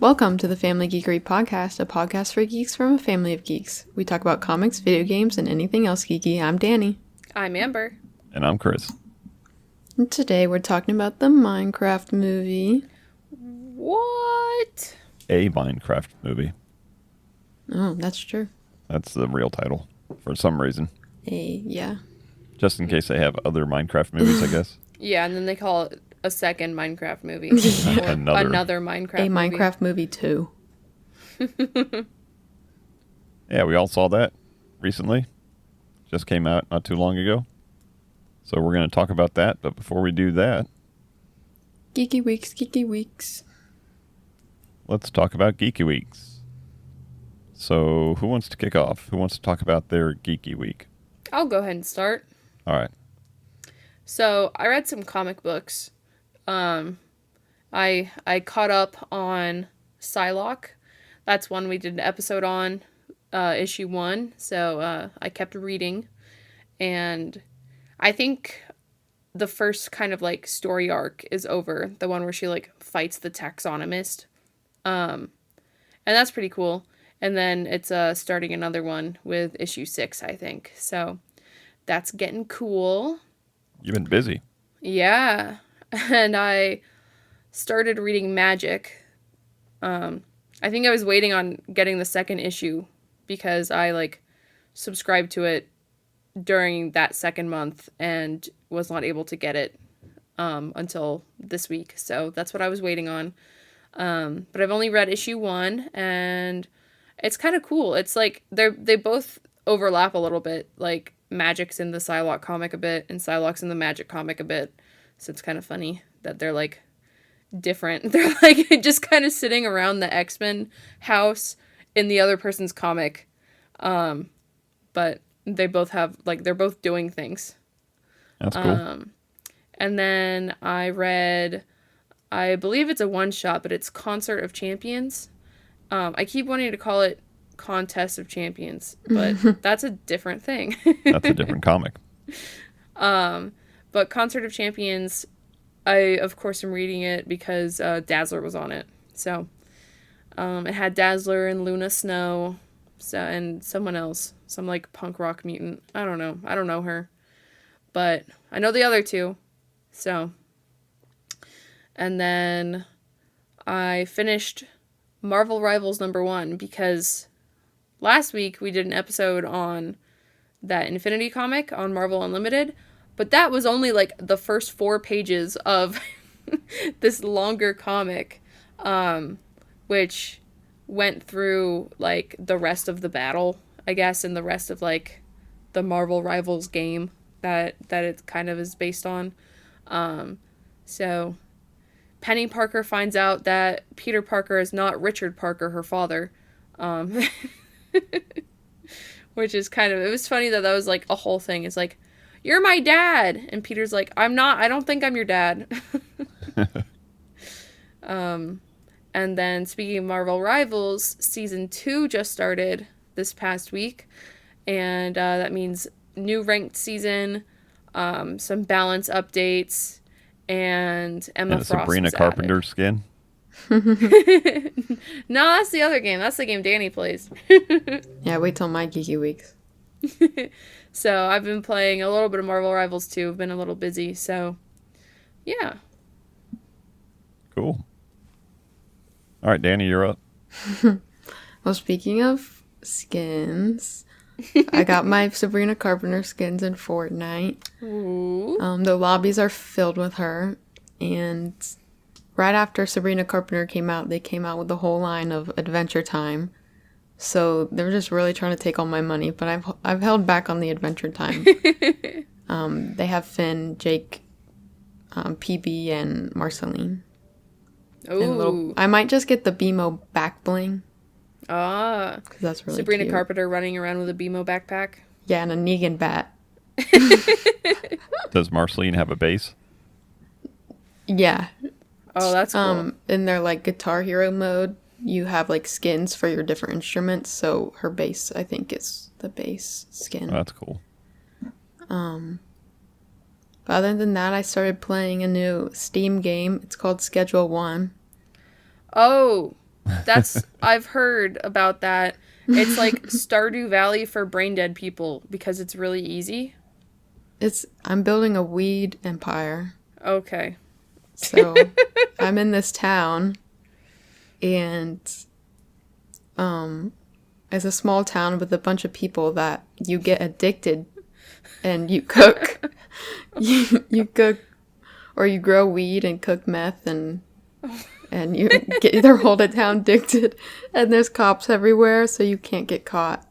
Welcome to the Family Geekery Podcast, a podcast for geeks from a family of geeks. We talk about comics, video games, and anything else geeky. I'm Danny. I'm Amber. And I'm Chris. And today we're talking about the Minecraft movie. What? A Minecraft movie. Oh, that's true. That's the real title for some reason. Yeah. Just in case they have other Minecraft movies, I guess. Yeah, and then they call it a second Minecraft movie. Or another Minecraft movie. Minecraft movie 2. Yeah, we all saw that recently. Just came out not too long ago. So we're going to talk about that. But before we do that... Geeky Weeks. Let's talk about Geeky Weeks. So who wants to kick off? Who wants to talk about their Geeky Week? I'll go ahead and start. All right. So I read some comic books. I caught up on Psylocke. That's one we did an episode on, issue 1. So I kept reading, and I think the first kind of like story arc is over. The one where she like fights the taxonomist, and that's pretty cool. And then it's starting another one with issue 6, I think. So that's getting cool. You've been busy. Yeah. And I started reading Magic. I think I was waiting on getting the second issue because I like subscribed to it during that second month and was not able to get it until this week. So that's what I was waiting on. But I've only read issue 1 and it's kind of cool. It's like they both overlap a little bit. Like Magic's in the Psylocke comic a bit and Psylocke's in the Magic comic a bit. So it's kind of funny that they're like different. They're like just kind of sitting around the X-Men house in the other person's comic. But they both have like they're both doing things. That's cool. And then I read, I believe it's a one-shot, but it's Concert of Champions. I keep wanting to call it Contest of Champions, but that's a different thing. That's a different comic. But Concert of Champions, I, of course, am reading it because Dazzler was on it. So, it had Dazzler and Luna Snow, and someone else. Some, like, punk rock mutant. I don't know. I don't know her. But I know the other two. So. And then I finished Marvel Rivals #1 because last week we did an episode on that Infinity comic on Marvel Unlimited. But that was only, like, the first 4 pages of this longer comic, which went through, like, the rest of the battle, I guess, and the rest of, like, the Marvel Rivals game that it kind of is based on. So Penny Parker finds out that Peter Parker is not Richard Parker, her father, which is kind of, it was funny that was, like, a whole thing. It's like, you're my dad. And Peter's like, I'm not. I don't think I'm your dad. And then speaking of Marvel Rivals, season 2 just started this past week. And that means new ranked season, some balance updates, and Emma Frost Sabrina Carpenter skin. No, that's the other game. That's the game Danny plays. Yeah, wait till my Geeky Weeks. So I've been playing a little bit of Marvel Rivals too. I've been a little busy, so yeah. Cool. All right, Danny, you're up. Well, speaking of skins, I got my Sabrina Carpenter skins in Fortnite. Ooh. The lobbies are filled with her, and right after Sabrina Carpenter came out, they came out with the whole line of Adventure Time. So they were just really trying to take all my money, but I've held back on the Adventure Time. They have Finn, Jake, PB, and Marceline. Ooh. I might just get the BMO back bling. Ah. Because that's really Sabrina cute. Carpenter running around with a BMO backpack. Yeah, and a Negan bat. Does Marceline have a bass? Yeah. Oh, that's cool. In their like Guitar Hero mode, you have like skins for your different instruments. So her bass, I think, is the bass skin. Oh, that's cool. But other than that, I started playing a new Steam game. It's called Schedule 1. Oh, I've heard about that. It's like Stardew Valley for brain dead people because it's really easy. I'm building a weed empire. Okay. So I'm in this town, and it's a small town with a bunch of people that you get addicted, and you cook. you cook, or you grow weed and cook meth, and you get their whole town addicted, and there's cops everywhere, so you can't get caught.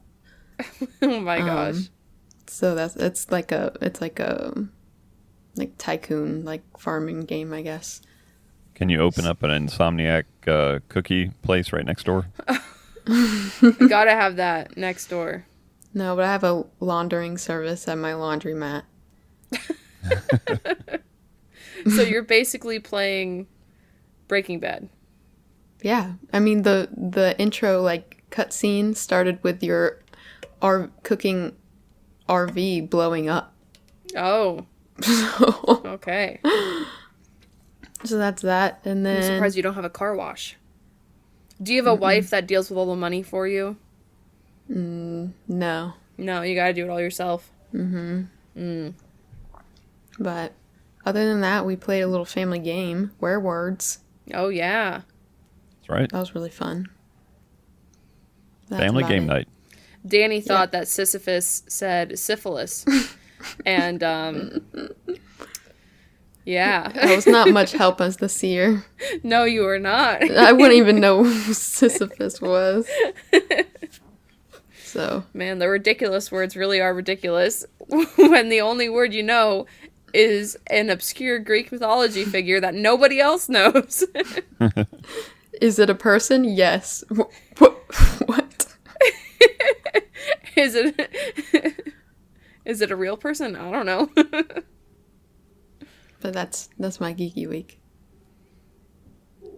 Oh my gosh. So it's like a tycoon, like farming game, I guess. Can you open up an Insomniac cookie place right next door? You gotta have that next door. No, but I have a laundering service at my laundromat. So you're basically playing Breaking Bad. Yeah, I mean the intro like cutscene started with your cooking RV blowing up. Oh. So, Okay. so that's that, and I'm then surprised you don't have a car wash. Do you have a wife that deals with all the money for you? no, No, you gotta do it all yourself. but other than that, we played a little family game, Words. Oh, yeah. That's right. That was really fun. That's Family about game it. night. Danny thought that Sisyphus said syphilis. And, yeah. I was not much help as the seer. No, you were not. I wouldn't even know who Sisyphus was. So, Man, the ridiculous words really are ridiculous when the only word you know is an obscure Greek mythology figure that nobody else knows. is it a person? Yes. What? Is it a real person? I don't know. But that's my geeky week.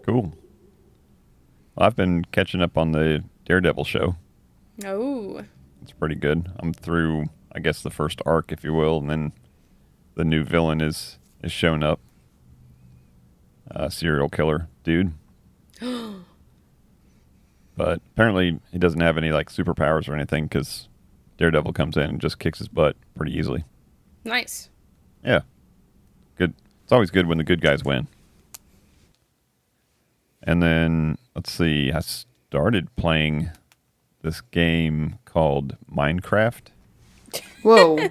Cool. Well, I've been catching up on the Daredevil show. Oh. It's pretty good. I'm through, I guess, the first arc, if you will, and then the new villain is showing up. Serial killer dude. But apparently he doesn't have any like superpowers or anything because Daredevil comes in and just kicks his butt pretty easily. Nice. Yeah. Good. It's always good when the good guys win. And then, let's see, I started playing this game called Minecraft. Whoa.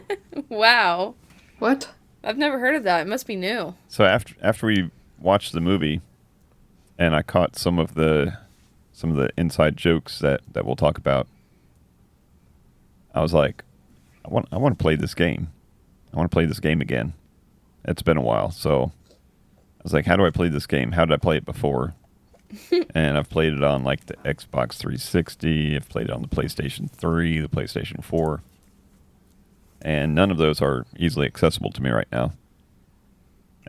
Wow. What? I've never heard of that. It must be new. So after we watched the movie, and I caught some of the inside jokes that we'll talk about, I was like, I want to play this game. I want to play this game again. It's been a while, so I was like, how do I play this game? How did I play it before? And I've played it on like the Xbox 360. I've played it on the PlayStation 3, the PlayStation 4. And none of those are easily accessible to me right now.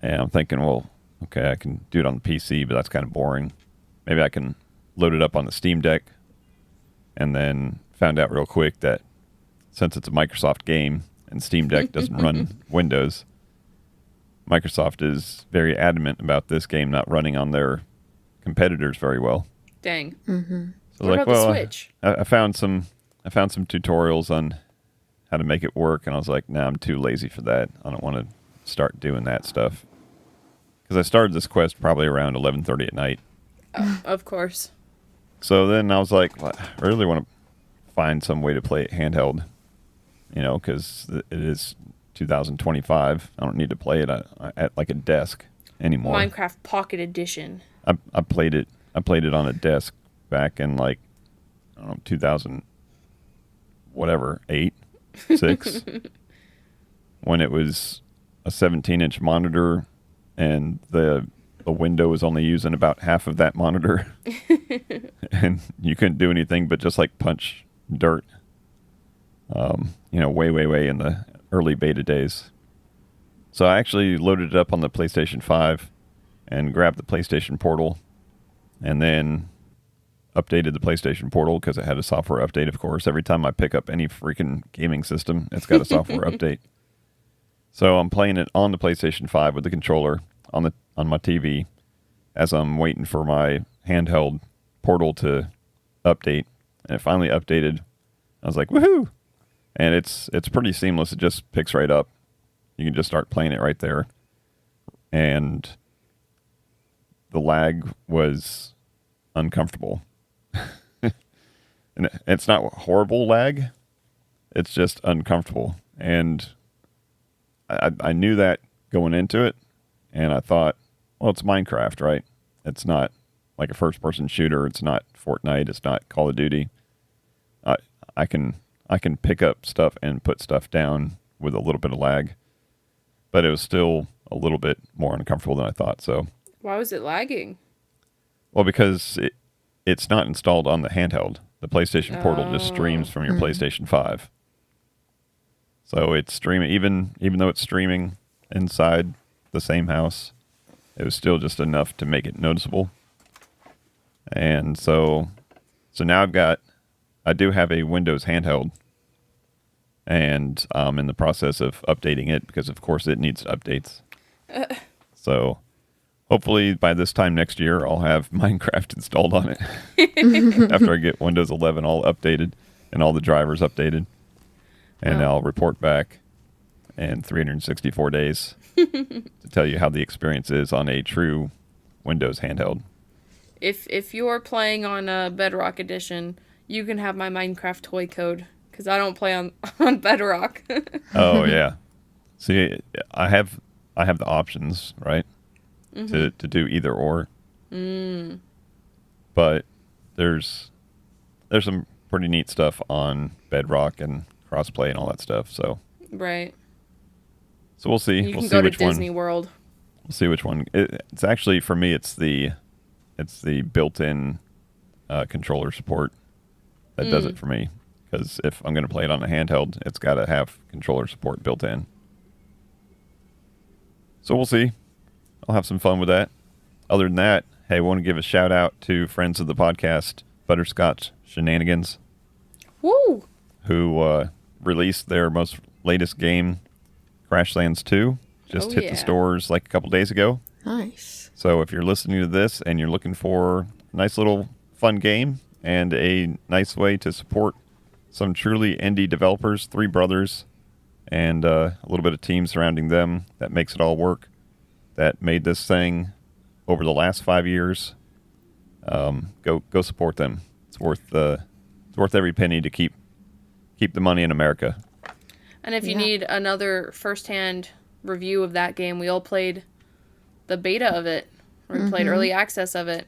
And I'm thinking, well, okay, I can do it on the PC, but that's kind of boring. Maybe I can load it up on the Steam Deck. And then found out real quick that since it's a Microsoft game and Steam Deck doesn't run Windows, Microsoft is very adamant about this game not running on their competitors very well. Dang. Mm-hmm. So What like, about the well, Switch? I found some tutorials on how to make it work, and I was like, nah, I'm too lazy for that. I don't want to start doing that stuff. Because I started this quest probably around 11:30 at night. Of course. So then I was like, well, I really want to find some way to play it handheld, because it is 2025. I don't need to play it at like a desk anymore. Minecraft Pocket Edition. I played it on a desk back in like, I don't know, 2000 whatever, 8, 6 when it was a 17-inch monitor and the window was only using about half of that monitor. And you couldn't do anything but just like punch dirt. Way in the early beta days. So I actually loaded it up on the PlayStation 5 and grabbed the PlayStation Portal and then updated the PlayStation Portal because it had a software update, of course. Every time I pick up any freaking gaming system, it's got a software update. So I'm playing it on the PlayStation 5 with the controller on my TV as I'm waiting for my handheld Portal to update, and it finally updated. I was like, woohoo! And it's pretty seamless. It just picks right up. You can just start playing it right there. And the lag was uncomfortable. And it's not horrible lag. It's just uncomfortable. And I knew that going into it. And I thought, well, it's Minecraft, right? It's not like a first-person shooter. It's not Fortnite. It's not Call of Duty. I can pick up stuff and put stuff down with a little bit of lag, but it was still a little bit more uncomfortable than I thought. So Why was it lagging? well, because it's not installed on the handheld. The PlayStation Portal just streams from your PlayStation 5. So it's streaming, even though it's streaming inside the same house, it was still just enough to make it noticeable. And so now I do have a Windows handheld, and I'm in the process of updating it because, of course, it needs updates. So hopefully by this time next year, I'll have Minecraft installed on it after I get Windows 11 all updated and all the drivers updated. And I'll report back in 364 days to tell you how the experience is on a true Windows handheld. If you're playing on Bedrock Edition, you can have my Minecraft toy code, because I don't play on Bedrock. Oh, yeah. See, I have the options, right? To do either or. But there's some pretty neat stuff on Bedrock and crossplay and all that stuff. So Right. So we'll see. You we'll can see go to which Disney one. World. We'll see which one. It's actually, for me, it's the built-in controller support that does it for me. Because if I'm going to play it on a handheld, it's got to have controller support built in. So we'll see. I'll have some fun with that. Other than that, hey, I want to give a shout out to friends of the podcast, Butterscotch Shenanigans, Woo! who released their most latest game, Crashlands 2. Just hit the stores like a couple days ago. Nice. So if you're listening to this and you're looking for a nice little fun game and a nice way to support some truly indie developers, 3 brothers, and a little bit of team surrounding them that makes it all work, that made this thing over the last 5 years, go support them. It's worth every penny to keep the money in America. And if you need another first-hand review of that game, we all played the beta of it. Or we played early access of it.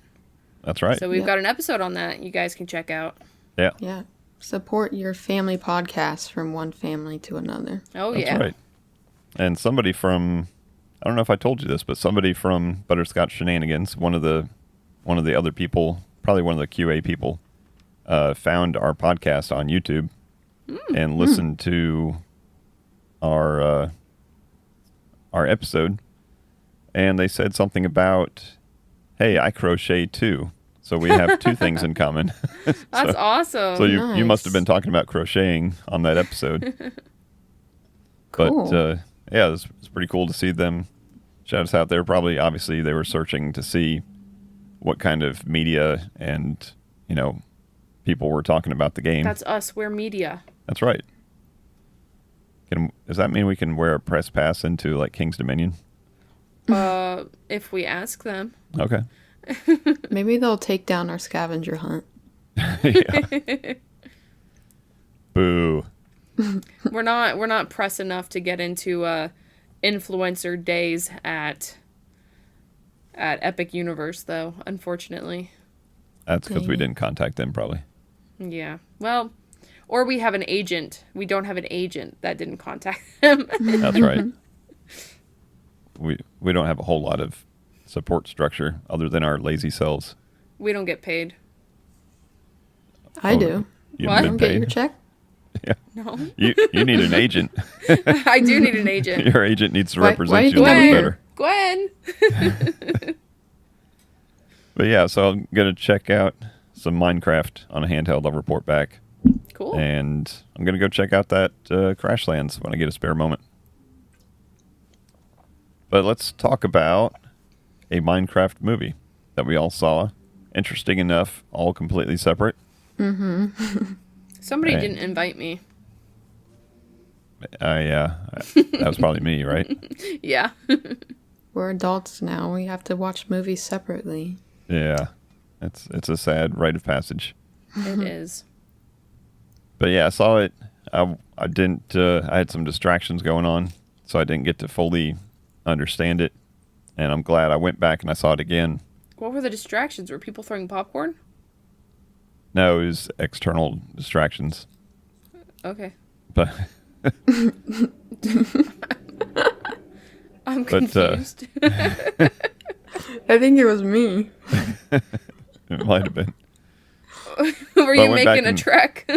That's right. So we've got an episode on that you guys can check out. Yeah. Yeah. Support your family podcast from one family to another. Oh, That's yeah. right. And somebody from, I don't know if I told you this, but somebody from Butterscotch Shenanigans, one of the other people, probably one of the QA people, found our podcast on YouTube and listened to our episode, and they said something about, hey, I crochet too. So we have 2 things in common. That's awesome. So you Nice. must have been talking about crocheting on that episode. Cool. But yeah, it's pretty cool to see them shout us out there. Probably, obviously, they were searching to see what kind of media and, people were talking about the game. That's us. We're media. That's right. Does that mean we can wear a press pass into like King's Dominion? If we ask them. Okay. Maybe they'll take down our scavenger hunt. Yeah. Boo. We're not press enough to get into influencer days at Epic Universe, though, unfortunately. That's because we Dang it. didn't contact them, probably. Yeah. Well, or we have an agent. We don't have an agent that didn't contact them. That's right. We don't have a whole lot of support structure other than our lazy selves. We don't get paid. I Oh, do. You What? I haven't don't been get your paid? check. Yeah. No. You need an agent. I do need an agent. Your agent needs to Why represent do you a you little think better. Gwen. But yeah, so I'm going to check out some Minecraft on a handheld. I'll report back. Cool. And I'm going to go check out that Crashlands when I get a spare moment. But let's talk about a Minecraft movie that we all saw interesting enough, all completely separate. Somebody Right. didn't invite me. That was probably me, right? Yeah. We're adults now. We have to watch movies separately. Yeah, it's a sad rite of passage. It is. But yeah, I saw it. I didn't. I had some distractions going on, so I didn't get to fully understand it. And I'm glad I went back and I saw it again. What were the distractions? Were people throwing popcorn? No, it was external distractions. Okay. But I'm But, confused. I think it was me. it might have been. Were I you went back making a and- trek?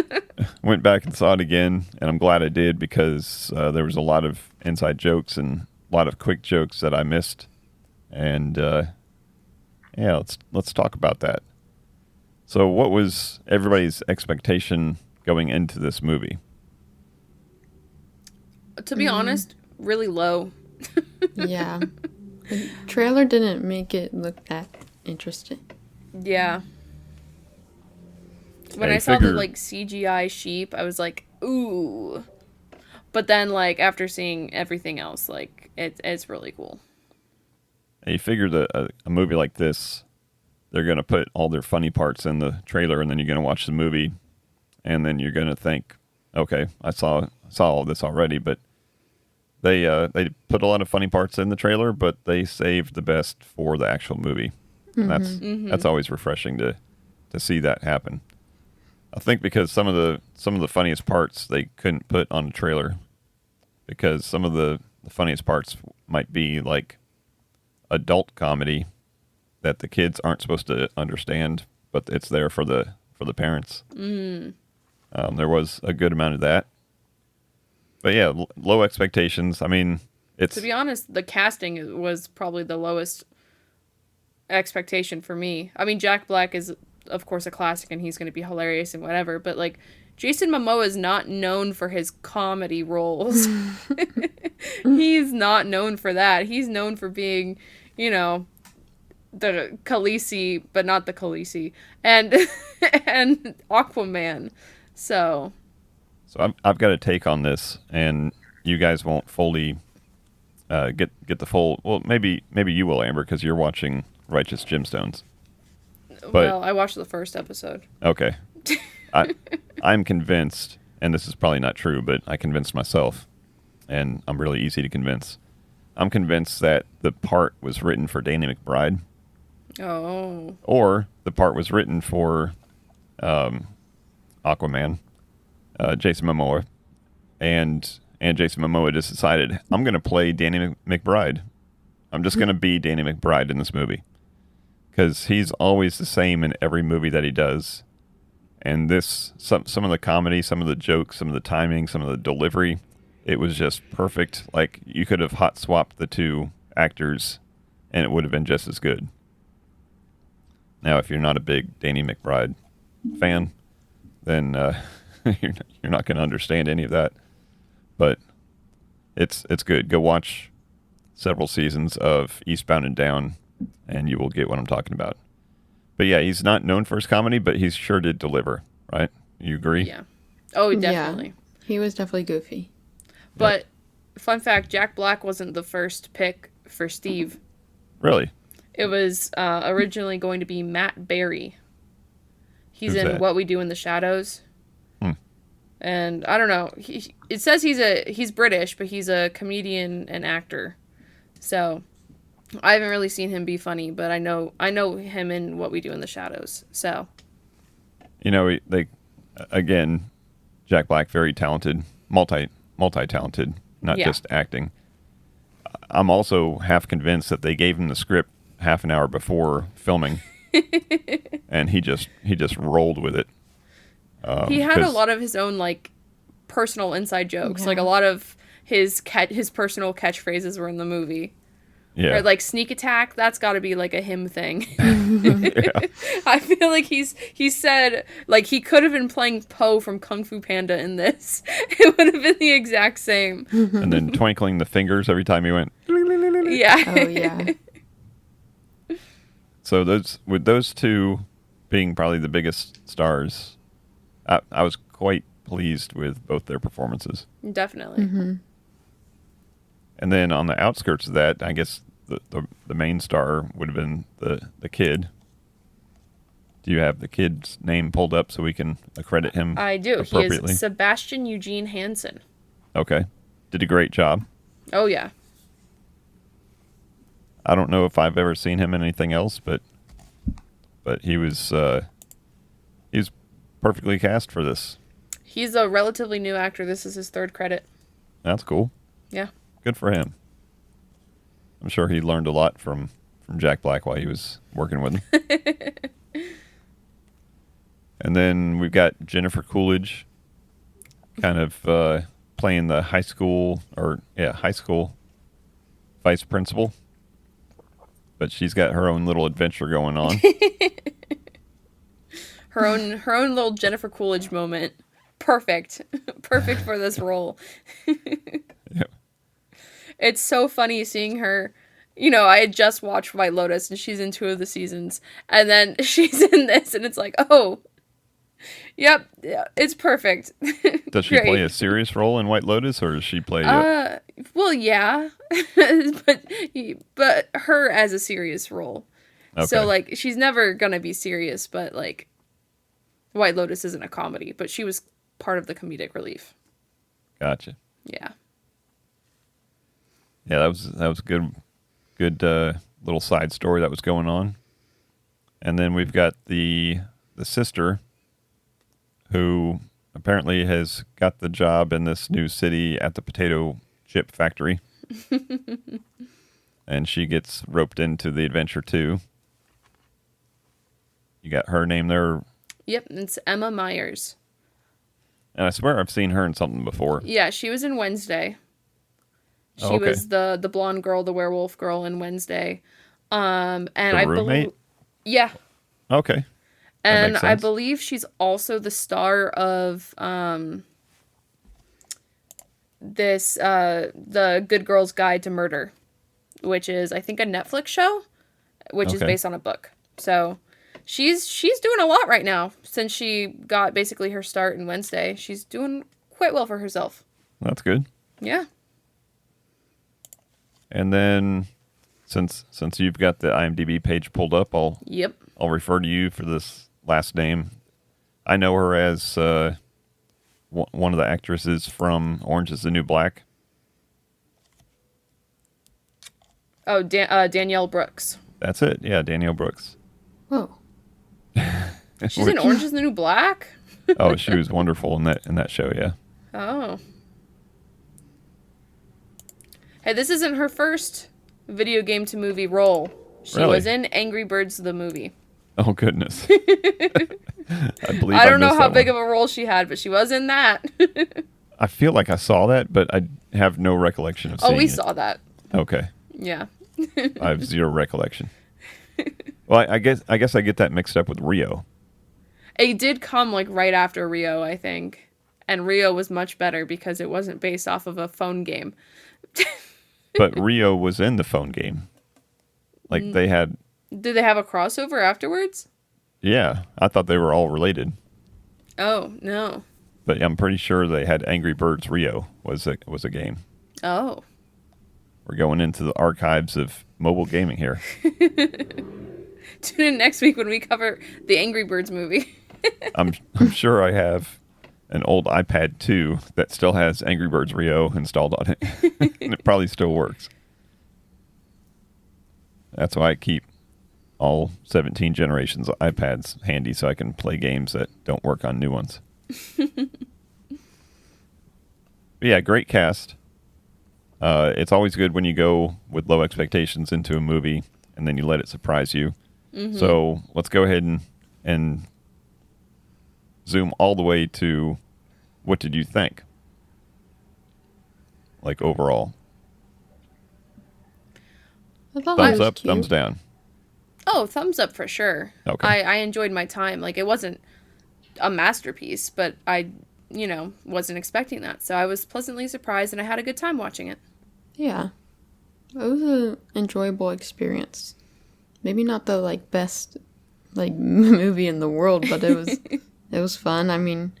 Went back and saw it again, and I'm glad I did because there was a lot of inside jokes and a lot of quick jokes that I missed. And yeah, let's talk about that. So, what was everybody's expectation going into this movie? To be honest, really low. Yeah. The trailer didn't make it look that interesting. Yeah. When I I saw the figure- like CGI sheep, I was like, ooh. But then like after seeing everything else, like it's really cool. You figure that a movie like this, they're going to put all their funny parts in the trailer, and then you're going to watch the movie, and then you're going to think, okay, I saw all this already, but they put a lot of funny parts in the trailer, but they saved the best for the actual movie. And that's always refreshing to see that happen. I think because some of the funniest parts they couldn't put on a trailer, because some of the funniest parts might be like adult comedy that the kids aren't supposed to understand, but it's there for the parents. There was a good amount of that, but yeah, low expectations. I mean, it's To be honest, the casting was probably the lowest expectation for me. I mean, Jack Black is of course a classic and he's going to be hilarious and whatever, but like Jason Momoa is not known for his comedy roles. He's not known for that. He's known for being, you know, the Khaleesi, but not the Khaleesi, and and Aquaman. So I've got a take on this, and you guys won't fully get the full. Well, maybe you will, Amber, because you're watching Righteous Gemstones. But- well, I watched the first episode. Okay, I'm convinced, and this is probably not true, but I convinced myself, and I'm really easy to convince. I'm convinced that the part was written for Danny McBride, Oh. or the part was written for Aquaman, Jason Momoa, and Jason Momoa just decided, I'm going to play Danny McBride. I'm just going to be Danny McBride in this movie. Because he's always the same in every movie that he does. And this, some of the comedy, some of the jokes, some of the timing, some of the delivery, it was just perfect. Like, you could have hot swapped the two actors, and it would have been just as good. Now, if you're not a big Danny McBride fan, then you're not going to understand any of that. But it's good. Go watch several seasons of Eastbound and Down, and you will get what I'm talking about. But yeah, he's not known for his comedy, but he sure did deliver, right? You agree? Yeah. Oh, definitely. Yeah, he was definitely goofy. But fun fact, Jack Black wasn't the first pick for Steve. Really? It was originally going to be Matt Berry. He's Who's in that? What We Do in the Shadows. Hmm. And I don't know. It says he's British, but he's a comedian and actor. So I haven't really seen him be funny, but I know him in What We Do in the Shadows. So You know, again, Jack Black, very talented, multi-talented, not Yeah. just acting. I'm also half convinced that they gave him the script half an hour before filming, and he just rolled with it. he had a 'Cause- lot of his own like personal inside jokes. Yeah. Like a lot of his personal catchphrases were in the movie. Yeah, Or like sneak attack, that's got to be like a him thing. yeah. I feel like he said like he could have been playing Po from Kung Fu Panda in this. It would have been the exact same. And then twinkling the fingers every time he went. Yeah. Oh yeah. So those two being probably the biggest stars, I was quite pleased with both their performances. Definitely. Mm-hmm. And then on the outskirts of that, I guess the main star would have been the kid. Do you have the kid's name pulled up so we can accredit him I do. He appropriately? is Sebastian Eugene Hansen. Okay. Did a great job. Oh, yeah. I don't know if I've ever seen him in anything else, but he was perfectly cast for this. He's a relatively new actor. This is his third credit. That's cool. Yeah. Good for him. I'm sure he learned a lot from Jack Black while he was working with him. And then we've got Jennifer Coolidge kind of playing the high school vice principal. But she's got her own little adventure going on. Her own little Jennifer Coolidge moment. Perfect. Perfect for this role. Yep. It's so funny seeing her. You know, I had just watched White Lotus and she's in 2 of the seasons. And then she's in this and it's like, oh, yep, yeah, it's perfect. Does she play a serious role in White Lotus, or does she play... Well, yeah. but her as a serious role. Okay. So, like, she's never gonna be serious, but, like, White Lotus isn't a comedy, but she was part of the comedic relief. Gotcha. Yeah. Yeah, that was a good little side story that was going on. And then we've got the sister who apparently has got the job in this new city at the potato chip factory. And she gets roped into the adventure too. You got her name there. Yep, it's Emma Myers. And I swear I've seen her in something before. Yeah, she was in Wednesday. She Oh, okay. was the blonde girl, the werewolf girl in Wednesday. And The roommate? Yeah. Okay. And makes I sense. believe she's also the star of the Good Girl's Guide to Murder, which is I think a Netflix show, which is Okay. based on a book. So she's doing a lot right now since she got basically her start in Wednesday. She's doing quite well for herself. That's good. Yeah. And then since you've got the IMDb page pulled up, Yep. I'll refer to you for this last name. I know her as one of the actresses from Orange is the New Black. Oh, Danielle Brooks. That's it. Yeah, Danielle Brooks. Oh. She's in Orange is the New Black? Oh, she was wonderful in that show, yeah. Oh. Hey, this isn't her first video game to movie role. She Really? was in Angry Birds the movie. Oh, goodness. I believe I don't know missed how that big one. of a role she had, but she was in that. I feel like I saw that, but I have no recollection of Oh, seeing we it. saw that. Okay. Yeah. I have zero recollection. Well, I guess I get that mixed up with Rio. It did come like right after Rio, I think. And Rio was much better because it wasn't based off of a phone game. But Rio was in the phone game. Like they had... Did they have a crossover afterwards? Yeah, I thought they were all related. Oh, no. But I'm pretty sure they had Angry Birds Rio was a game. Oh. We're going into the archives of mobile gaming here. Tune in next week when we cover the Angry Birds movie. I'm sure I have an old iPad 2 that still has Angry Birds Rio installed on it. And it probably still works. That's why I keep all 17 generations of iPads handy so I can play games that don't work on new ones. But yeah, great cast. It's always good when you go with low expectations into a movie and then you let it surprise you. Mm-hmm. So let's go ahead and zoom all the way to what did you think? Like overall. I thought Thumbs it was up, cute. thumbs down. Oh, thumbs up for sure. Okay. I enjoyed my time. Like, it wasn't a masterpiece, but I, wasn't expecting that. So I was pleasantly surprised, and I had a good time watching it. Yeah. It was an enjoyable experience. Maybe not the, best like movie in the world, but it was fun. I mean,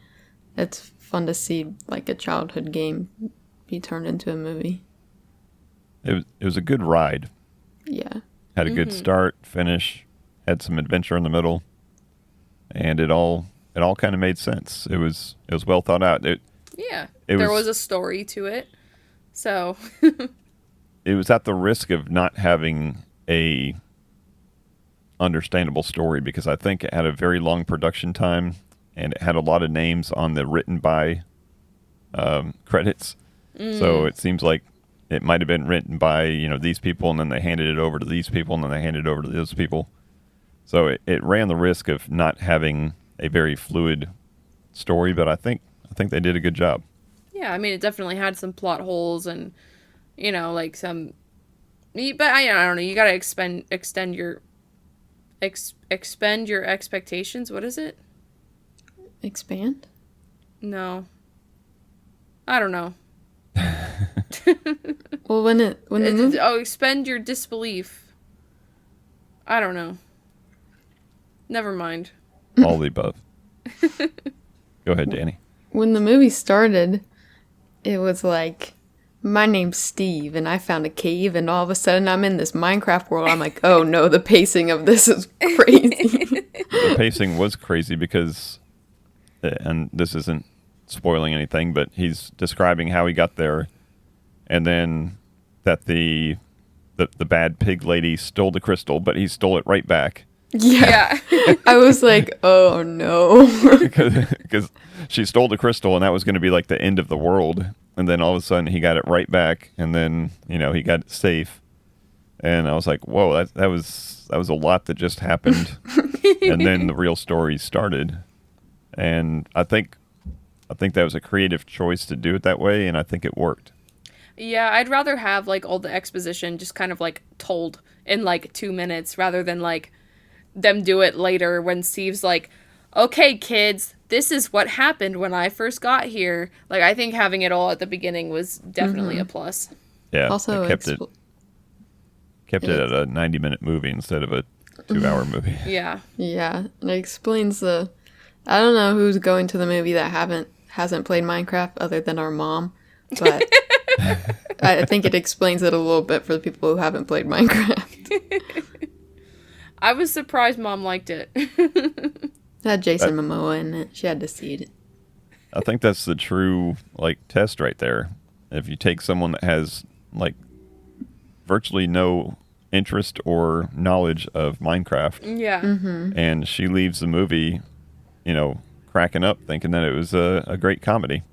it's fun to see like a childhood game be turned into a movie. It was a good ride. Yeah. Had a good start, finish, had some adventure in the middle, and it all kind of made sense. It was well thought out. There was a story to it. So it was at the risk of not having a understandable story because I think it had a very long production time and it had a lot of names on the written by credits. So it seems like it might have been written by, these people, and then they handed it over to these people, and then they handed it over to those people. So it ran the risk of not having a very fluid story, but I think they did a good job. yeah, I mean, it definitely had some plot holes and, like some, but I don't know. You gotta expend your expectations. What is it? Expand? No. I don't know. Well, when the movie... expend your disbelief. I don't know. Never mind. All the above. Go ahead, Danny. When the movie started, it was like, my name's Steve, and I found a cave, and all of a sudden I'm in this Minecraft world. I'm like, oh no, the pacing of this is crazy. The pacing was crazy because, and this isn't spoiling anything, but he's describing how he got there, and then that the bad pig lady stole the crystal, but he stole it right back. Yeah. I was like, oh no. Because she stole the crystal, and that was going to be like the end of the world. And then all of a sudden, he got it right back, and then he got it safe. And I was like, whoa, that was a lot that just happened. And then the real story started. And I think that was a creative choice to do it that way, and I think it worked. Yeah, I'd rather have like all the exposition just kind of like told in like 2 minutes rather than like them do it later when Steve's like, okay, kids, this is what happened when I first got here. Like, I think having it all at the beginning was definitely a plus. Yeah, Also, kept it at a 90-minute movie instead of a 2-hour movie. Yeah. Yeah, and it explains I don't know who's going to the movie that hasn't played Minecraft other than our mom, but I think it explains it a little bit for the people who haven't played Minecraft. I was surprised Mom liked it. It had Jason Momoa in it. She had to see it. I think that's the true test right there. If you take someone that has virtually no interest or knowledge of Minecraft, Yeah. and she leaves the movie, cracking up, thinking that it was a great comedy.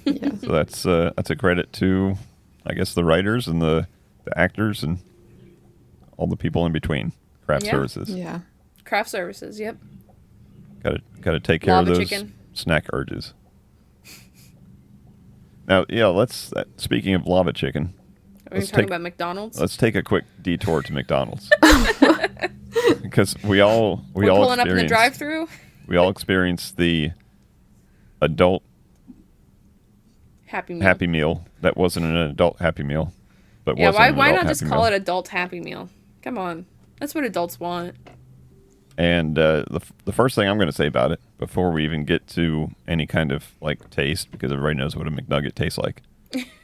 Yeah. So that's a credit to, I guess, the writers and the actors and all the people in between. Craft services. Yeah. Craft services, yep. Got to take care Lava of those chicken. snack urges. Now, let's. Speaking of lava chicken, Are we talking about McDonald's? let's take a quick detour to McDonald's because we're all pulling up in the drive-thru. We all experienced the adult Happy Meal. that wasn't an adult Happy Meal, but Yeah, wasn't why an not adult just Happy call Meal. it adult Happy Meal? Come on. That's what adults want. And the first thing I'm going to say about it, before we even get to any kind of taste, because everybody knows what a McNugget tastes like,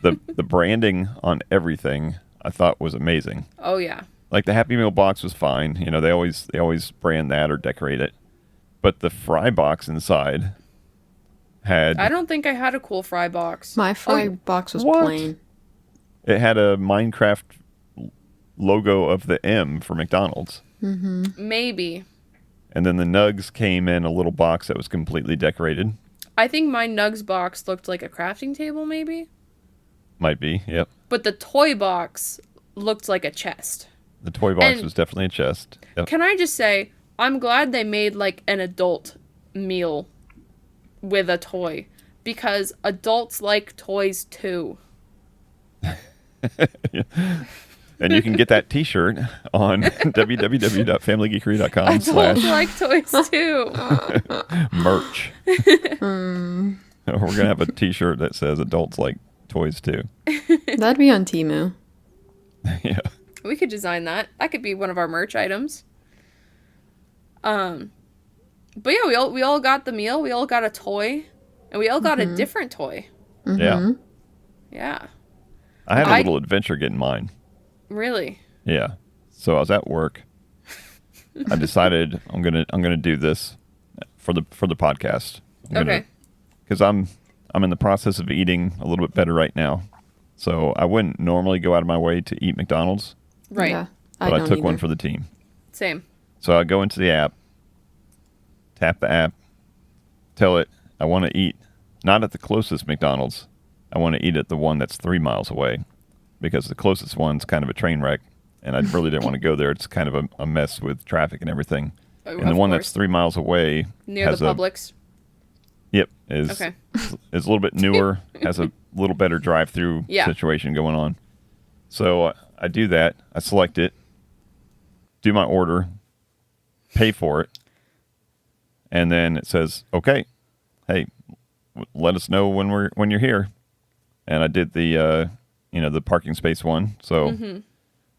the branding on everything I thought was amazing. Oh yeah. The Happy Meal box was fine. They always brand that or decorate it, but the fry box inside had. I don't think I had a cool fry box. My fry box was what? plain. It had a Minecraft logo of the M for McDonald's. Maybe. And then the nugs came in a little box that was completely decorated. I think my Nugs box looked like a crafting table, maybe. Might be, yep. But the toy box looked like a chest. The toy box And was definitely a chest. Yep. Can I just say, I'm glad they made an adult meal with a toy. Because adults like toys too. And you can get that T-shirt on www.familygeekery.com Adults like toys too. merch. We're going to have a T-shirt that says adults like toys too. That'd be on Temu. Yeah. We could design that. That could be one of our merch items. But yeah, we all got the meal. We all got a toy, and we all got a different toy. Yeah. Yeah. I had a little adventure getting mine. Really? Yeah. So I was at work. I decided I'm gonna do this for the podcast. Okay. Because I'm in the process of eating a little bit better right now. So I wouldn't normally go out of my way to eat McDonald's. Right. Yeah, But I don't took one either. for the team. Same. So I go into the app, tap the app, tell it I want to eat not at the closest McDonald's. I want to eat at the one that's 3 miles away, because the closest one's kind of a train wreck, and I really didn't want to go there. It's kind of a mess with traffic and everything. Oh, And the of one course. that's 3 miles away Near has the Publix. Yep, is Okay. is a little bit newer, has a little better drive-through Yeah. situation going on. So I do that. I select it, do my order, pay for it, and then it says, "Okay, hey, let us know when you're here." And I did the the parking space one. So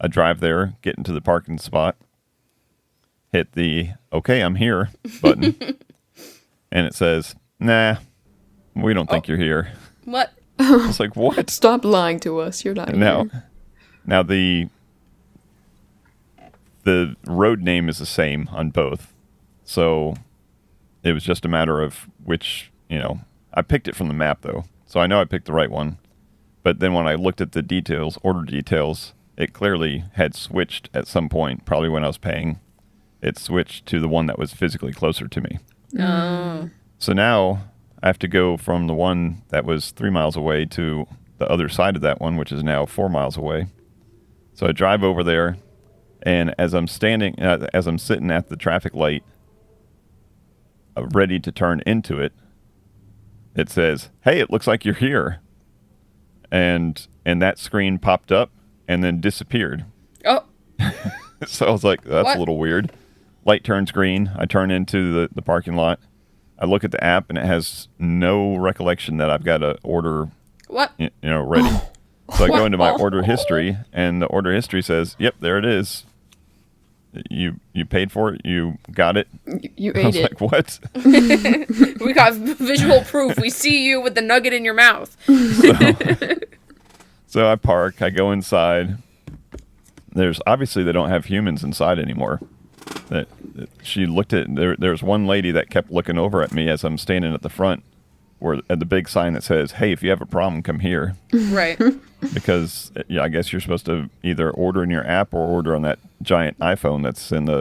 I drive there, get into the parking spot, hit the "Okay, I'm here" button, and it says, "Nah, we don't think you're here." What? I was like, "What?" Stop lying to us. You're not here. Now the road name is the same on both, so it was just a matter of which. I picked it from the map though, so I know I picked the right one. But then when I looked at the details, order details, it clearly had switched at some point. Probably when I was paying, it switched to the one that was physically closer to me. Oh. So now I have to go from the one that was 3 miles away to the other side of that one, which is now 4 miles away. So I drive over there, and as I'm sitting at the traffic light, ready to turn into it, it says, "Hey, it looks like you're here," and that screen popped up and then disappeared. Oh. So I was like, "That's What? a little weird." Light turns green. I turn into the parking lot. I look at the app, and it has no recollection that I've got to order, What? ready. So I go into my order history, and the order history says, "Yep, there it is. You paid for it. You got it." You I ate was it. like, "What?" We got visual proof. We see you with the nugget in your mouth. So I park. I go inside. There's obviously they don't have humans inside anymore. That she looked at. There's one lady that kept looking over at me as I'm standing at the front, where at the big sign that says, "Hey, if you have a problem, come here." Right. Because I guess you're supposed to either order in your app or order on that giant iPhone that's in the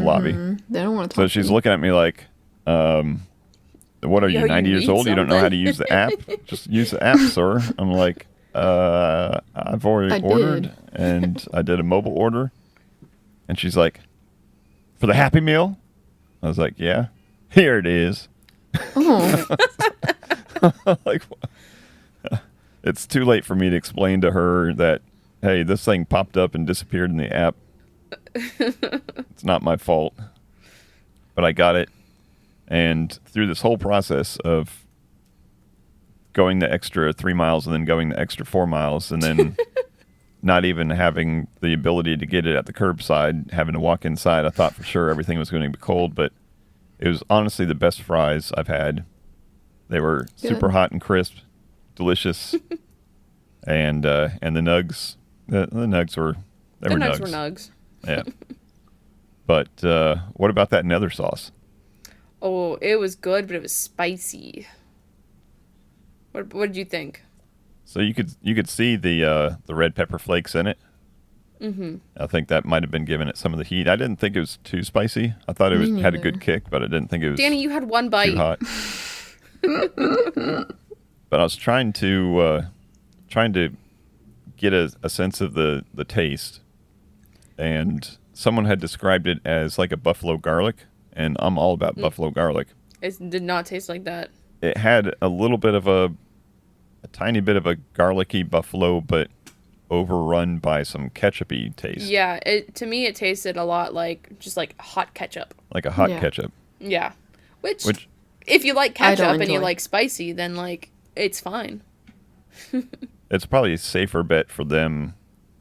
lobby. They don't want to So talk she's to you. looking at me like, "What are you, Yo, 90 you years need old? You don't know how to something?" use the app? Just use the app, sir." I'm like, "I've already I ordered, did. and I did a mobile order." And she's like, "For the Happy Meal?" I was like, "Yeah, here it is." Oh, Like, it's too late for me to explain to her that, hey, this thing popped up and disappeared in the app. It's not my fault. But I got it. And through this whole process of going the extra 3 miles and then going the extra 4 miles and then not even having the ability to get it at the curbside, having to walk inside, I thought for sure everything was going to be cold, but it was honestly the best fries I've had. They were super Good. hot and crisp, delicious, and the nugs, the nugs were The were nugs nugs. were nugs. Yeah. But what about that Nether sauce? Oh, it was good, but it was spicy. What did you think? So you could see the red pepper flakes in it. Mm-hmm. I think that might have been giving it some of the heat. I didn't think it was too spicy. I thought Me had a neither. good kick, but I didn't think it was Danny, you had one too bite. hot. But I was trying to get a sense of the taste, and someone had described it as like a buffalo garlic, and I'm all about buffalo garlic. It did not taste like that. It had a little bit of a tiny bit of a garlicky buffalo, but overrun by some ketchupy taste. Yeah, to me it tasted a lot like just like hot ketchup. Like a hot Yeah. ketchup. Yeah, which Which if you like I don't ketchup and you enjoy. like spicy, then like it's fine. it's probably a safer bet for them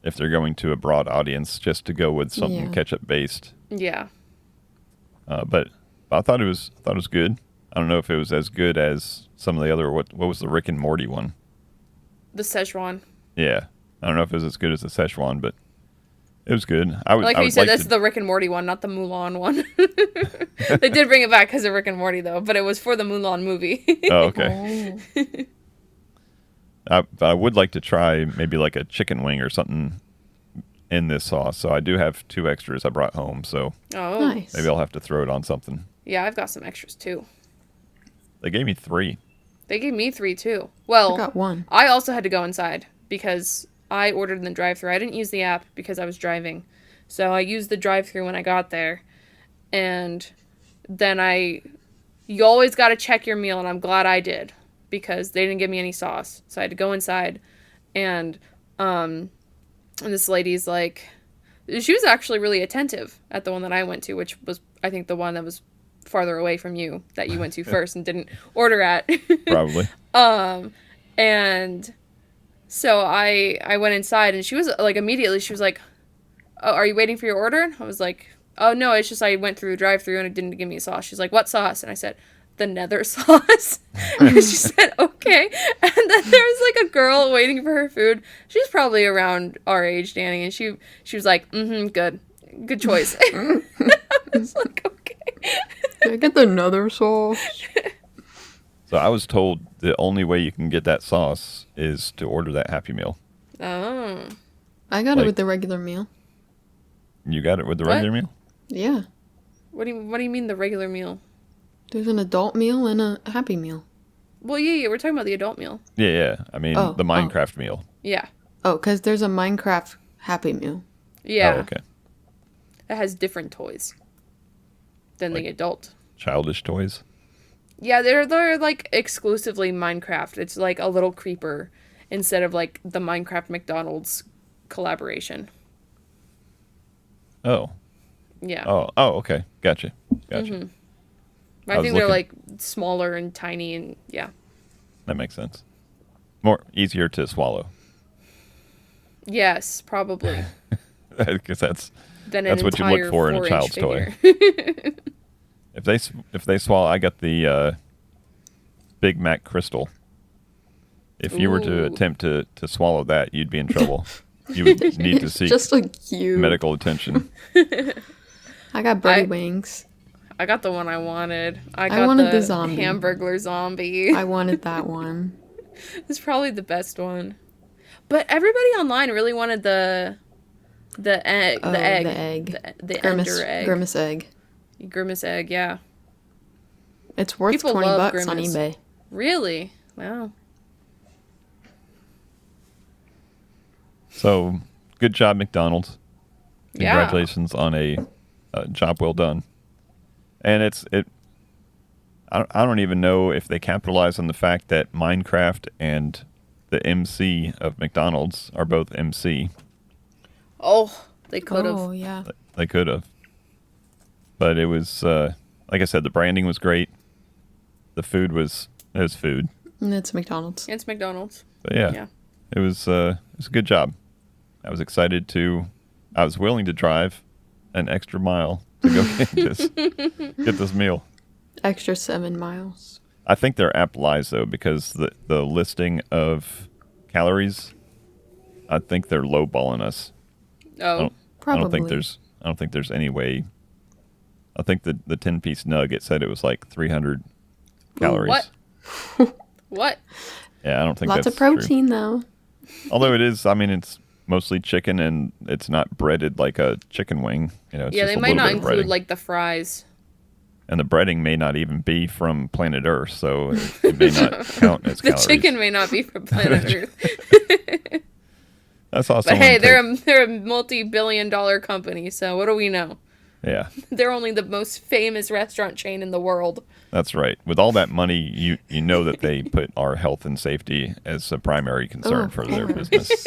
if they're going to a broad audience just to go with something Yeah. ketchup based. Yeah. But I thought it was good. I don't know if it was as good as some of the other. What was the Rick and Morty one? The Szechuan. Yeah, I don't know if it was as good as the Szechuan, but it was good. I like how you said that's the Rick and Morty one, not the Mulan one. They did bring it back because of Rick and Morty, though, but it was for the Mulan movie. Oh, okay. I would like to try maybe like a chicken wing or something in this sauce. So I do have 2 extras I brought home. So Nice. maybe I'll have to throw it on something. Yeah, I've got some extras, too. They gave me 3. They gave me 3, too. Well, I got 1. I also had to go inside because I ordered in the drive-thru. I didn't use the app because I was driving. So I used the drive-thru when I got there. And then you always got to check your meal, and I'm glad I did because they didn't give me any sauce. So I had to go inside, and this lady's like, she was actually really attentive at the one that I went to, which was, I think, the one that was farther away from you that you went to first and didn't order at. Probably. And so I went inside, and she was like, immediately she was like, "Oh, are you waiting for your order?" I was like, "Oh no, it's just I went through the drive-thru and it didn't give me a sauce." She's like, "What sauce?" And I said, "The Nether sauce." And she said, "Okay." And then there was like a girl waiting for her food. She's probably around our age, Danny, and she was like, good choice." I was like, okay. Can I get the Nether sauce? So I was told the only way you can get that sauce is to order that Happy Meal. Oh. I got it with the regular meal. You got it with the regular meal? Yeah. What do you mean the regular meal? There's an adult meal and a Happy Meal. Well, yeah, we're talking about the adult meal. Yeah. I mean, the Minecraft meal. Yeah. Oh, because there's a Minecraft Happy Meal. Yeah. Oh, okay. It has different toys than the adult. Childish toys? Yeah, they're like exclusively Minecraft. It's like a little creeper instead of like the Minecraft McDonald's collaboration. Oh. Yeah. Oh, okay. Gotcha. Mm-hmm. I think they're like smaller and tiny and yeah. That makes sense. Easier to swallow. Yes, probably. Because that's Than what you look for in a child's toy. If they swallow, I got the Big Mac Crystal. If you were to attempt to swallow that, you'd be in trouble. You would need to seek just like you. medical attention. I got birdie wings. I got the one I wanted. I wanted the zombie. Hamburglar zombie. I wanted that one. It's probably the best one. But everybody online really wanted the egg. Oh, the egg. The egg. The Grimace, Ender egg. Grimace egg. Grimace egg, yeah. It's worth People $20 love on Grimace. eBay. Really? Wow. So, good job, McDonald's. Yeah. Congratulations on a job well done. And I don't even know if they capitalize on the fact that Minecraft and the MC of McDonald's are both MC. Oh, they could have. Oh, yeah. They could have. But it was, like I said, the branding was great. The food was food. And it's McDonald's. It's McDonald's. But yeah. It was a good job. I was willing to drive an extra mile to go get this meal. Extra 7 miles. I think their app lies though, because the listing of calories, I think they're lowballing us. Oh, probably. I don't think there's any way. I think the 10-piece nugget said it was like 300 calories. What? What? Yeah, I don't think Lots that's of protein true. though. Although it is, I mean, it's mostly chicken and it's not breaded like a chicken wing. It's Yeah, just they a might little not bit of include breading. like the fries. And the breading may not even be from planet Earth, so it may not count as The calories. chicken may not be from planet Earth. I saw But someone hey, they're a multi-billion-dollar company, so what do we know? Yeah. They're only the most famous restaurant chain in the world. That's right. With all that money, you know that they put our health and safety as a primary concern for their business.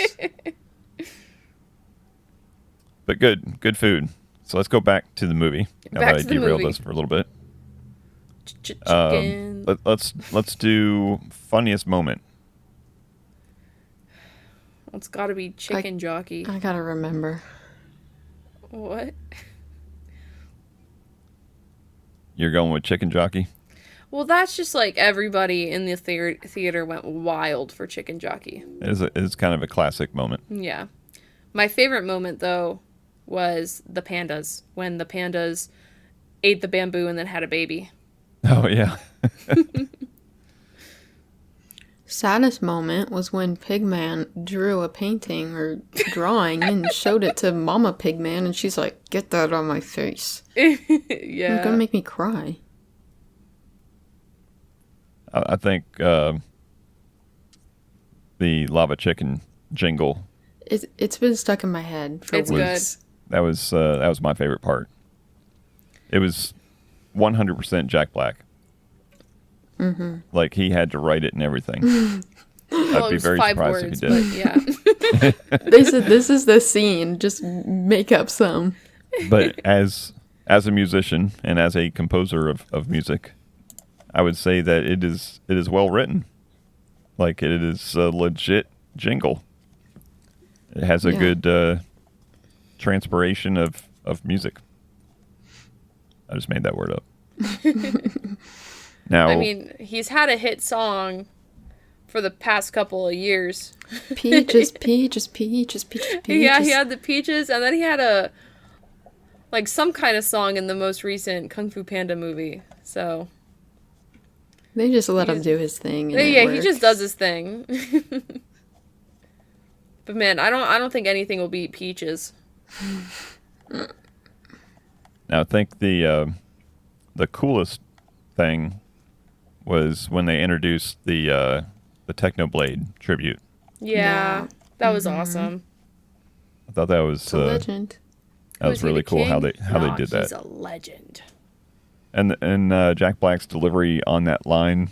But good food. So let's go back to the movie. Now Back that I to the derailed movie. us for a little bit. Chicken. Let's do funniest moment. It's got to be chicken jockey. I gotta remember. What? You're going with Chicken Jockey? Well, that's just like everybody in the theater went wild for Chicken Jockey. It is kind of a classic moment. Yeah. My favorite moment, though, was the pandas. When the pandas ate the bamboo and then had a baby. Oh, yeah. Saddest moment was when Pigman drew a painting or drawing and showed it to Mama Pigman, and she's like, "Get that on my face." Yeah. It's gonna make me cry. I think the lava chicken jingle. It's been stuck in my head for It's weeks. That was my favorite part. It was 100% Jack Black. Mm-hmm. Like he had to write it and everything. Well, I'd be very surprised if he did. But yeah. They said this is the scene. Just make up some. But as a musician and as a composer of music, I would say that it is well written. Like it is a legit jingle. It has a good transpiration of music. I just made that word up. Now, I mean, he's had a hit song for the past couple of years. Peaches, peaches, peaches, peaches, peaches. Yeah, he had the peaches, and then he had some kind of song in the most recent Kung Fu Panda movie. So They just let him do his thing. And yeah, he just does his thing. But man, I don't think anything will beat Peaches. now I think the coolest thing was when they introduced the Technoblade tribute. Yeah. That was awesome. I thought that was It's a legend. that was really cool how they did that. He's a legend. And Jack Black's delivery on that line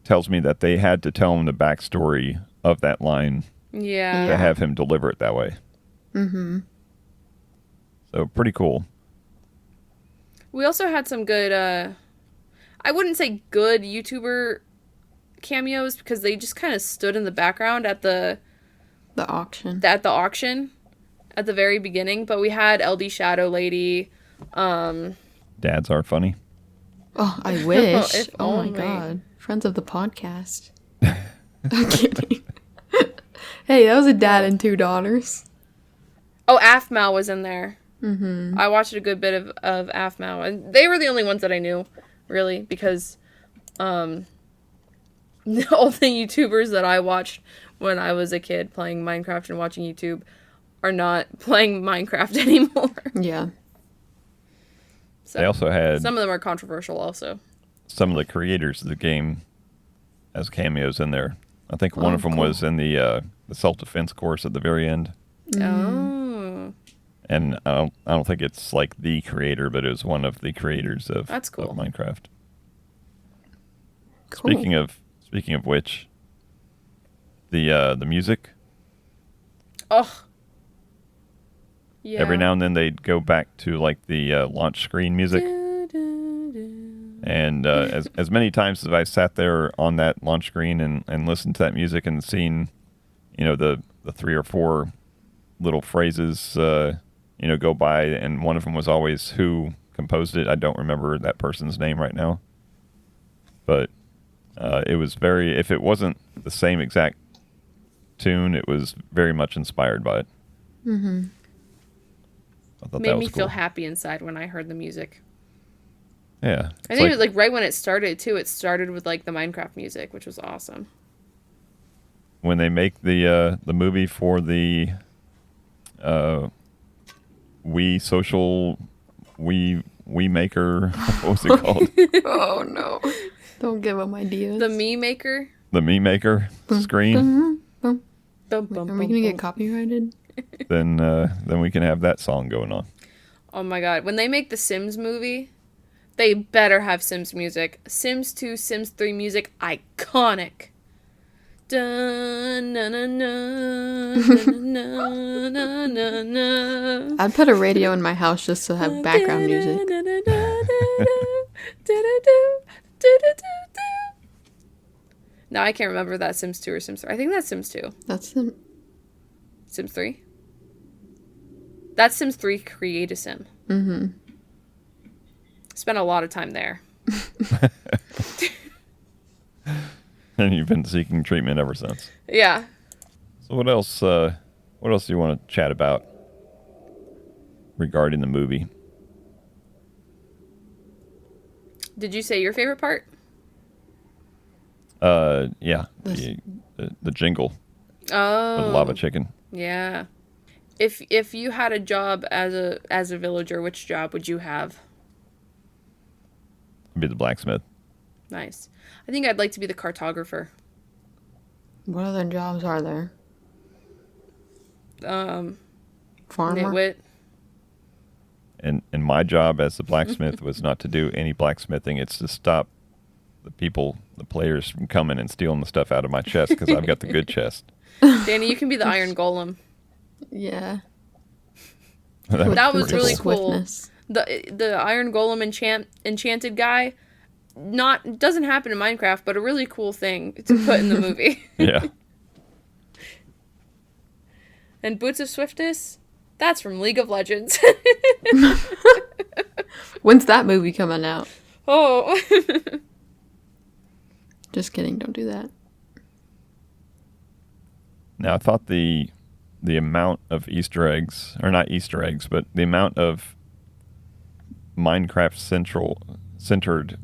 tells me that they had to tell him the backstory of that line Yeah. to have him deliver it that way. Mm-hmm. So pretty cool. We also had some good, I wouldn't say good YouTuber cameos because they just kind of stood in the background at the auction. at the auction at the very beginning. But we had LD Shadow Lady. Dads are funny. Oh, I wish. If Oh my only. god. Friends of the podcast. I'm kidding. Hey, that was a dad and two daughters. Oh, Afmal was in there. Mm-hmm. I watched a good bit of Afmal, and they were the only ones that I knew, really, because all the YouTubers that I watched when I was a kid playing Minecraft and watching YouTube are not playing Minecraft anymore. Yeah. So They also had some of them are controversial also. some of the creators of the game as cameos in there. I think one of them cool. was in the self-defense course at the very end. Oh. And I don't think it's like the creator, but it was one of the creators of, That's cool. of Minecraft. Cool. Speaking of which, the music. Oh. Yeah. Every now and then they'd go back to like the launch screen music. And as many times as I sat there on that launch screen and listened to that music and seen, the 3 or 4 little phrases, go by, and one of them was always who composed it. I don't remember that person's name right now. But it was if it wasn't the same exact tune, it was very much inspired by it. Mm-hmm. I thought Made that was me cool. feel happy inside when I heard the music. Yeah. I think it was like right when it started too. It started with like the Minecraft music, which was awesome. When they make the movie for the Wii social Wii Maker, what was it called? Oh no. Don't give them ideas. The Me Maker. The Me Maker screen. Bum, Are bum, we bum, gonna get bum. copyrighted? Then we can have that song going on. Oh my god. When they make the Sims movie, they better have Sims music. Sims 2, Sims 3 music, iconic. Dun, na, na, na, na, na, na, na. I'd put a radio in my house just to have background music. No, I can't remember that Sims 2 or Sims 3. I think that's Sims 2. That's the Sims 3? That's Sims 3 Create a Sim. mm-hmm. Spent a lot of time there. And you've been seeking treatment ever since. Yeah. So what else? What else do you want to chat about regarding the movie? Did you say your favorite part? Yeah, the jingle Oh. for the lava chicken. Yeah. If you had a job as a villager, which job would you have? I'd be the blacksmith. Nice. I think I'd like to be the cartographer. What other jobs are there? Farmer? Nitwit. And my job as the blacksmith was not to do any blacksmithing. It's to stop the players from coming and stealing the stuff out of my chest because I've got the good chest. Danny, you can be the iron golem. Yeah. That was pretty really cool. cool. Swiftness. The iron golem enchanted guy, doesn't happen in Minecraft, but a really cool thing to put in the movie. Yeah. And Boots of Swiftness, that's from League of Legends. When's that movie coming out? Oh. Just kidding, don't do that. Now, I thought the amount of Easter eggs, or not Easter eggs, but the amount of Minecraft centered,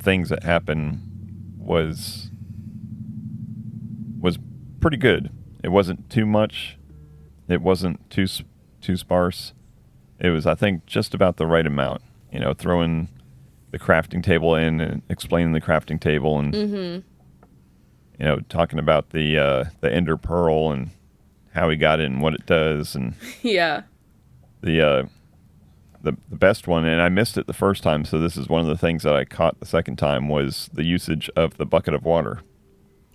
things that happen was pretty good. It wasn't too much. It wasn't too sparse. It was, I think, just about the right amount. Throwing the crafting table in and explaining the crafting table and talking about the Ender Pearl and how he got it and what it does and Yeah. the best one, and I missed it the first time, so this is one of the things that I caught the second time was the usage of the bucket of water.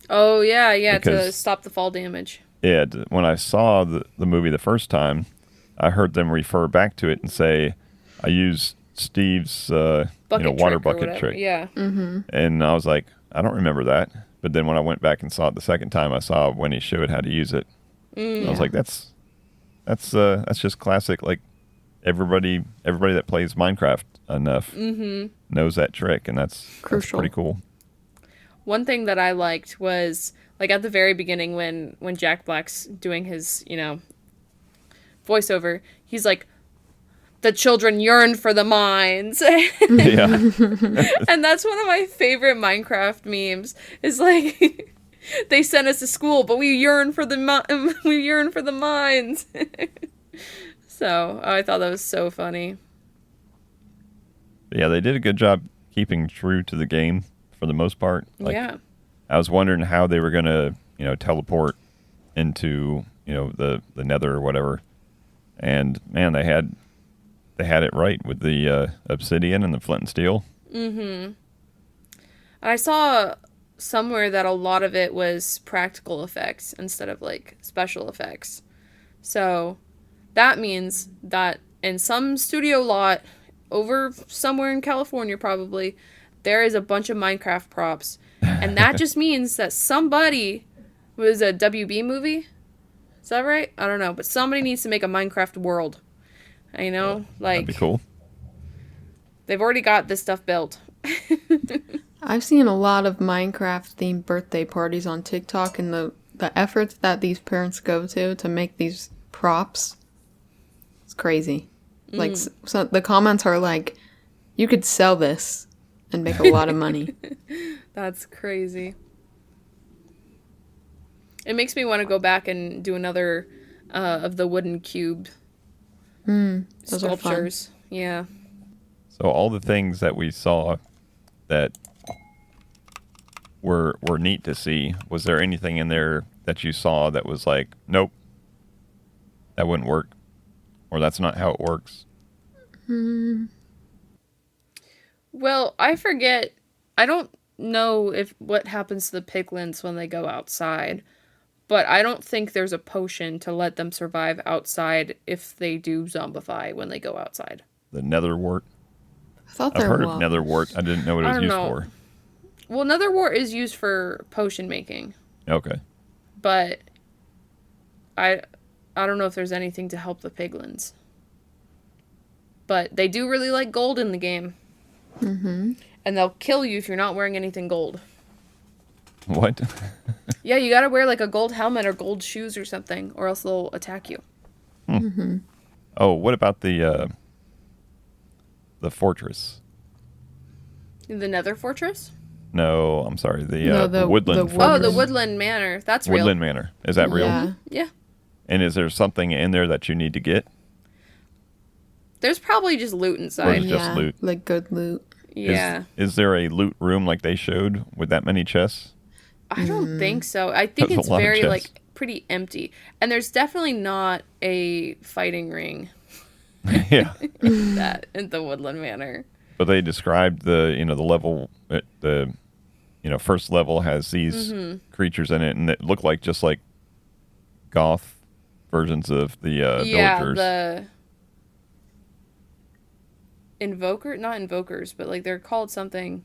Oh, yeah, to Because- stop the fall damage. Yeah, when I saw the movie the first time, I heard them refer back to it and say, I used Steve's water Trick or bucket whatever. trick. Yeah. And I was like, I don't remember that. But then when I went back and saw it the second time, I saw when he showed how to use it. I was like, that's just classic. Like everybody that plays Minecraft enough knows that trick, and that's Crucial. pretty cool. One thing that I liked was, like, at the very beginning when Jack Black's doing his, voiceover, he's like, the children yearn for the mines. Yeah. And that's one of my favorite Minecraft memes. Is like, they sent us to school, but we yearn for the mines. So I thought that was so funny. Yeah, they did a good job keeping true to the game for the most part. Like, Yeah. I was wondering how they were going to, teleport into, the Nether or whatever. And man, they had it right with the obsidian and the flint and steel. And I saw somewhere that a lot of it was practical effects instead of like special effects. So that means that in some studio lot over somewhere in California probably, there is a bunch of Minecraft props. And that just means that somebody was a WB movie. Is that right? I don't know. But somebody needs to make a Minecraft world. That'd Like, be cool. they've already got this stuff built. I've seen a lot of Minecraft themed birthday parties on TikTok, and the efforts that these parents go to make these props, it's crazy. Like, so the comments are like, you could sell this and make a lot of money. That's crazy. It makes me want to go back and do another of the wooden cube Those are fun. sculptures. Yeah. So all the things that we saw that were neat to see, was there anything in there that you saw that was like, nope, that wouldn't work, or that's not how it works? Well, I forget. I don't know what happens to the piglins when they go outside, but I don't think there's a potion to let them survive outside if they do zombify when they go outside. The nether wart. I thought I've there heard was. of nether wart. I didn't know what it I was don't used know. for. Well, nether wart is used for potion making, Okay. but I don't know if there's anything to help the piglins. But they do really like gold in the game. Mm-hmm. And they'll kill you if you're not wearing anything gold. What? Yeah, you gotta wear like a gold helmet or gold shoes or something, or else they'll attack you. Mm-hmm. Oh, what about the fortress? The Nether Fortress? No, I'm sorry. No, The the woodland. the Oh, the fortress. Woodland Manor. That's real. Woodland Manor. Is that real? Yeah. Yeah. And is there something in there that you need to get? There's probably just loot Or inside. is it just loot? Like good loot. Yeah. Is there a loot room like they showed with that many chests? I don't think so. I think That's a it's lot of very, chests. like, pretty empty. And there's definitely not a fighting ring Yeah. that in the Woodland Manor. But they described the level, first level has these creatures in it, and it looked like just like goth versions of the Yeah, villagers. the not invokers, but like they're called something.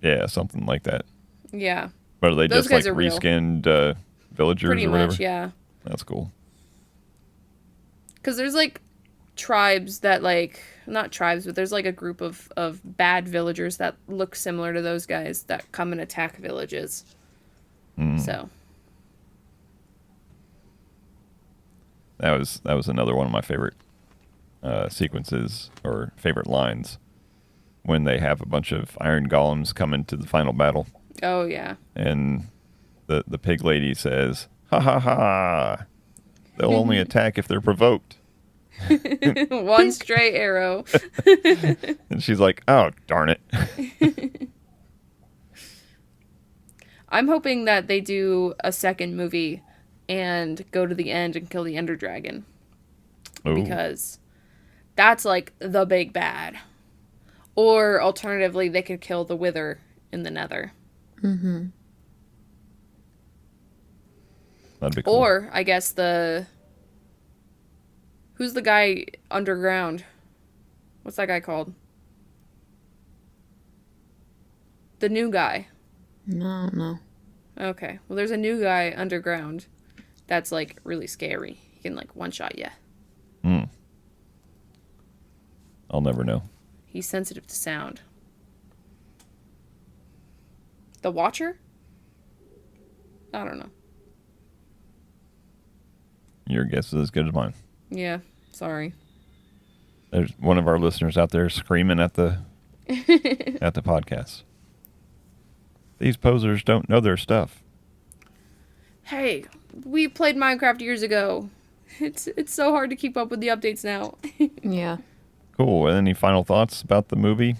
Yeah, something like that. Yeah, But are they Those just like guys are real. reskinned villagers pretty or whatever? much. Yeah, That's cool. because there's like tribes that like not tribes, but there's like a group of bad villagers that look similar to those guys that come and attack villages. So That was another one of my favorite sequences or favorite lines when they have a bunch of iron golems come into the final battle, oh yeah. and the pig lady says, "Ha ha ha! They'll only attack if they're provoked." One stray arrow. And she's like, "Oh, darn it!" I'm hoping that they do a second movie and go to the end and kill the Ender Dragon. Ooh. Because that's like the big bad. Or alternatively, they could kill the Wither in the Nether. Mm-hmm. That'd be cool. Or, I guess, who's the guy underground? What's that guy called? The new guy. No. Okay. Well, there's a new guy underground that's, like, really scary. He can, like, one-shot you. I'll never know. He's sensitive to sound. The Watcher? I don't know. Your guess is as good as mine. Yeah. Sorry. There's one of our listeners out there screaming at the at the podcast. These posers don't know their stuff. Hey, we played Minecraft years ago. It's so hard to keep up with the updates now. Yeah. Cool. Any final thoughts about the movie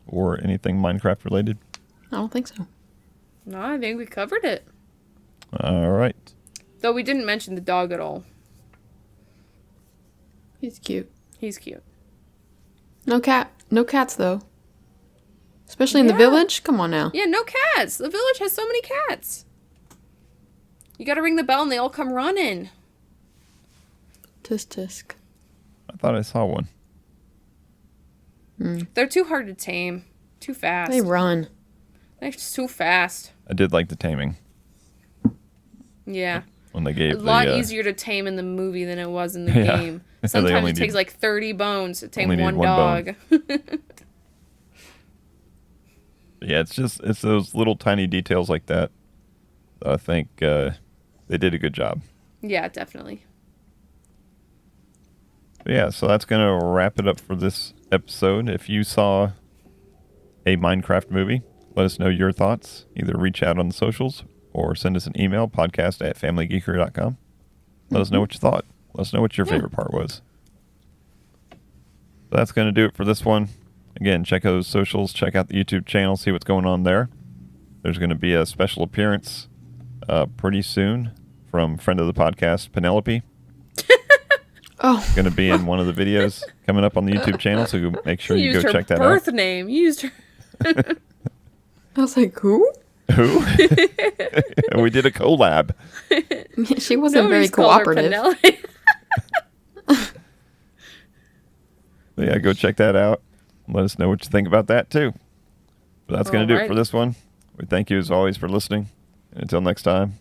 or anything Minecraft related? I don't think so. No, I think we covered it. All right. Though we didn't mention the dog at all. He's cute. He's cute. No cats though. Especially in the Yeah. village. Come on now. Yeah, no cats. The village has so many cats. You gotta ring the bell and they all come running. Tisk tisk. I thought I saw one. They're too hard to tame. Too fast. They run. They're just too fast. I did like the taming Yeah. when they gave A lot the, easier to tame in the movie than it was in the Yeah. game. They Sometimes only it takes need- like 30 bones to tame only need one one dog. Yeah, it's those little tiny details like that. I think they did a good job. Yeah, definitely. But yeah, so that's going to wrap it up for this episode. If you saw a Minecraft movie, let us know your thoughts. Either reach out on the socials or send us an email, podcast@familygeekery.com. Let us know what you thought. Let us know what your favorite part was. So that's going to do it for this one. Again, check out those socials. Check out the YouTube channel. See what's going on there. There's going to be a special appearance pretty soon from friend of the podcast, Penelope. Oh. Going to be in one of the videos coming up on the YouTube channel, so make sure you used go her check that birth out. name. You used her. I was like, who? Who? And we did a collab. She wasn't very Nobody's called her cooperative. Penelope. But yeah, go check that out. Let us know what you think about that too. But that's going to do it Alrighty. for this one. We thank you as always for listening. And until next time,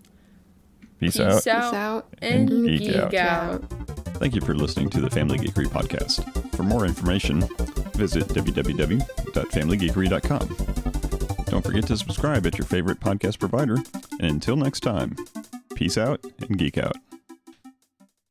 peace out. Peace out and and geek geek out. out. out. Thank you for listening to the Family Geekery podcast. For more information, visit www.familygeekery.com. Don't forget to subscribe at your favorite podcast provider. And until next time, peace out and geek out.